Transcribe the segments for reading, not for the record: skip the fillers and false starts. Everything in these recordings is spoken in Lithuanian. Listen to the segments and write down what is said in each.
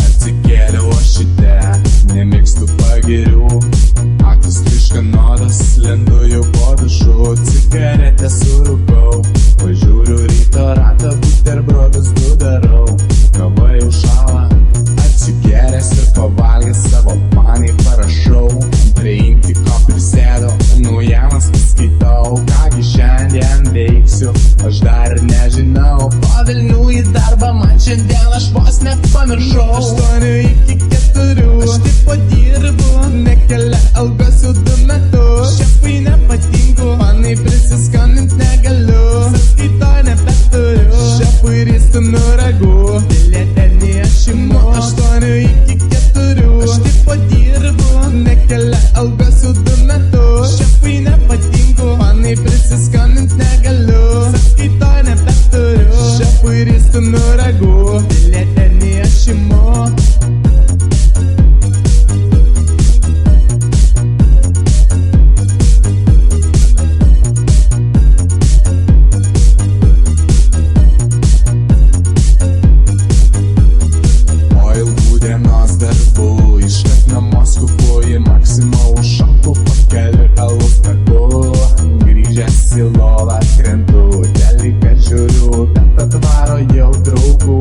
Atsikėliau aš ryte, nemėgstu pagirių, akys triška noras, lendu jau po dušu, cigaretę surūkau, pažiūriu ryto ratą, buterbrodus nudarau, kava jau šala, atsigėręs ir pavalgęs savo panai parašau, prie intiko prisėdau, naujienas paskaitau, kągi šiandien veiksiu, aš dar nežinau, po Vilnių į darbą man šiandien aš vos nepamiršau, 8 iki 4, aš taip padirbu, nekelia algos jau 2 metus, šefai nepatinku, manai prisiskambint negaliu, sąskaitoj nebeturiu, šefui ristinu ragų, bilietėlį aš imu, 8 iki 4, aš taip padirbu, nekelia algos jau 2 metus, šefai nepatinku, manai prisiskambint negaliu, sąskaitoj nebeturiu, šefui ristinu ragų, bilietėlį aš imu. Iškart namo skupuoji Maksimą užšoku, pakeliu alus taku, grįžęs į lovą krentu, teliką žiūriu, bet atvaro jau draugų,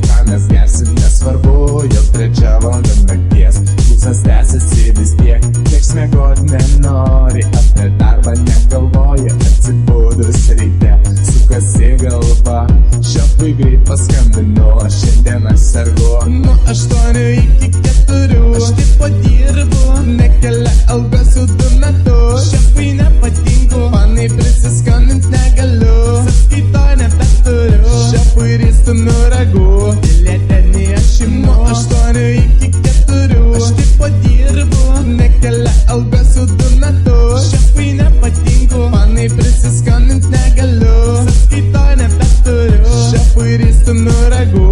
ką mes gersim nesvarbu, jau 3 valanda nakties, pusas tęsiasi vis tiek, nieks miegot nenori, apie darbą negalvoja, atsibudus ryte, sukasi galva, šefui greit paskambinu, šiandien aš sergu, nuo 8 iki 4, aš taip padirbu, nekelia algos jau 2 metus, šefui nepatinku, manai prisiskambint negaliu, sąskaitoj nebeturiu, šefui ristinu ragų, bilietėlį aš imu, 8 iki 4, aš taip padirbu, nekelia algos jau 2 metus, šefui nepatinku, manai prisiskambint negaliu, sąskaitoj nebeturiu, šefui ristinu ragų.